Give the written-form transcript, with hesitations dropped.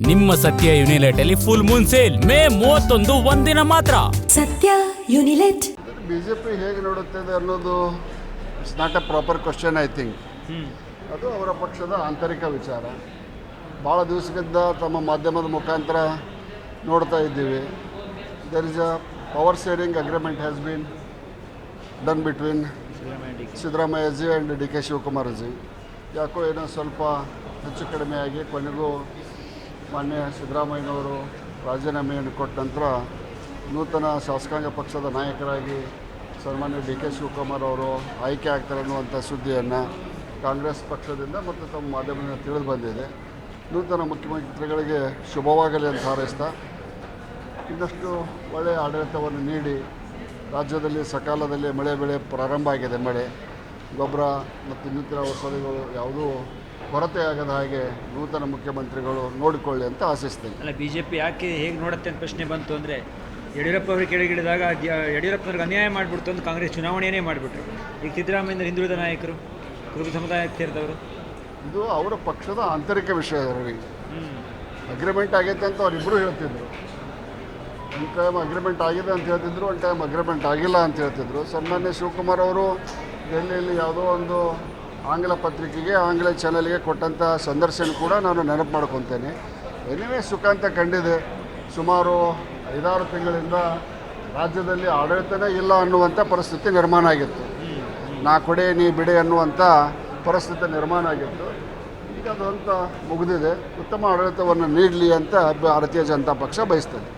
ನಿಮ್ಮ ಸತ್ಯ ಯುನಿಲೆಟ್ ಅಲ್ಲಿ ಫುಲ್ ಮೂನ್ ಸೇಲ್ ಮೇ 31 ಒಂದಿನ ಮಾತ್ರ. ಸತ್ಯ ಯುನಿಲೆಟ್. ಬಿಜೆಪಿ ಹೇಗೆ ನೋಡುತ್ತದೆ ಅನ್ನೋದು it's not A proper question. I think ಅದು ಅವರ ಪಕ್ಷದ ಆಂತರಿಕ ವಿಚಾರ. ಭಾಳ ದಿವಸದಿಂದ ತಮ್ಮ ಮಾಧ್ಯಮದ ಮುಖಾಂತರ ನೋಡ್ತಾ ಇದ್ದೀವಿ. There is a power sharing agreement has been done between Siddaramaiah ji and D K Shivakumar ji. ಯಾಕೋ ಏನೋ ಸ್ವಲ್ಪ ಹೆಚ್ಚು ಕಡಿಮೆಯಾಗಿ ಕೊನೆಗೂ ಮಾನ್ಯ ಸಿದ್ದರಾಮಯ್ಯನವರು ರಾಜೀನಾಮೆಯನ್ನು ಕೊಟ್ಟ ನಂತರ ನೂತನ ಶಾಸಕಾಂಗ ಪಕ್ಷದ ನಾಯಕರಾಗಿ ಸನ್ಮಾನ್ಯ ಡಿ ಕೆ ಶಿವಕುಮಾರ್ ಅವರು ಆಯ್ಕೆ ಆಗ್ತಾರೆ ಅನ್ನುವಂಥ ಸುದ್ದಿಯನ್ನು ಕಾಂಗ್ರೆಸ್ ಪಕ್ಷದಿಂದ ಮತ್ತು ತಮ್ಮ ಮಾಧ್ಯಮದಿಂದ ತಿಳಿದು ಬಂದಿದೆ. ನೂತನ ಮುಖ್ಯಮಂತ್ರಿಗಳಿಗೆ ಶುಭವಾಗಲಿ ಅಂತ ಹಾರೈಸ್ತಾ ಇನ್ನಷ್ಟು ಒಳ್ಳೆಯ ಆಡಳಿತವನ್ನು ನೀಡಿ ರಾಜ್ಯದಲ್ಲಿ ಸಕಾಲದಲ್ಲಿ ಮಳೆ ಬೆಳೆ ಪ್ರಾರಂಭ ಆಗಿದೆ. ಮಳೆ ಗೊಬ್ಬರ ಮತ್ತು ಇನ್ನಿತರ ಔಷಧಿಗಳು ಯಾವುದೂ ಕೊರತೆಯಾಗದ ಹಾಗೆ ನೂತನ ಮುಖ್ಯಮಂತ್ರಿಗಳು ನೋಡಿಕೊಳ್ಳಿ ಅಂತ ಆಶಿಸ್ತೇನೆ. ಅಲ್ಲ, ಬಿ ಜೆ ಪಿ ಯಾಕೆ ಹೇಗೆ ನೋಡುತ್ತೆ ಅಂತ ಪ್ರಶ್ನೆ ಬಂತು ಅಂದರೆ, ಯಡಿಯೂರಪ್ಪ ಅವರು ಕೆಳಗಿಳಿದಾಗ ಯಡಿಯೂರಪ್ಪನವ್ರಿಗೆ ಅನ್ಯಾಯ ಮಾಡಿಬಿಡ್ತು ಅಂತ ಕಾಂಗ್ರೆಸ್ ಚುನಾವಣೆಯೇ ಮಾಡಿಬಿಟ್ರು. ಈಗ ಸಿದ್ದರಾಮಯ್ಯ ಹಿಂದುಳಿದ ನಾಯಕರು, ಕುರುಬ ಸಮುದಾಯಕ್ಕೆ ಸೇರಿದವರು, ಇದು ಅವರ ಪಕ್ಷದ ಆಂತರಿಕ ವಿಷಯ. ಅವರಿಗೆ ಅಗ್ರಿಮೆಂಟ್ ಆಗೈತೆ ಅಂತ ಅವರಿಬ್ಬರು ಹೇಳ್ತಿದ್ರು. ಒಂದು ಟೈಮ್ ಅಗ್ರಿಮೆಂಟ್ ಆಗಿದೆ ಅಂತ ಹೇಳ್ತಿದ್ರು, ಒಂದು ಟೈಮ್ ಅಗ್ರಿಮೆಂಟ್ ಆಗಿಲ್ಲ ಅಂತ ಹೇಳ್ತಿದ್ರು. ಸನ್ಮಾನ್ಯ ಶಿವಕುಮಾರ್ ಅವರು ದೆಹಲಿಯಲ್ಲಿ ಯಾವುದೋ ಒಂದು ಆಂಗ್ಲ ಪತ್ರಿಕೆಗೆ, ಆಂಗ್ಲ ಚಾನಲ್ಗೆ ಕೊಟ್ಟಂಥ ಸಂದರ್ಶನ ಕೂಡ ನಾನು ನೆನಪು ಮಾಡ್ಕೊತೇನೆ. ಏನೇ ಸುಖಾಂತ ಕಂಡಿದೆ. ಸುಮಾರು 5-6 ತಿಂಗಳಿಂದ ರಾಜ್ಯದಲ್ಲಿ ಆಡಳಿತನೇ ಇಲ್ಲ ಅನ್ನುವಂಥ ಪರಿಸ್ಥಿತಿ ನಿರ್ಮಾಣ ಆಗಿತ್ತು. ನಾ ಕೊಡೆ ನೀ ಬಿಡೆ ಅನ್ನುವಂಥ ಪರಿಸ್ಥಿತಿ ನಿರ್ಮಾಣ ಆಗಿತ್ತು. ಈಗ ಅದು ಅಂತ ಮುಗಿದಿದೆ. ಉತ್ತಮ ಆಡಳಿತವನ್ನು ನೀಡಲಿ ಅಂತ ಭಾರತೀಯ ಜನತಾ ಪಕ್ಷ ಬಯಸ್ತದೆ.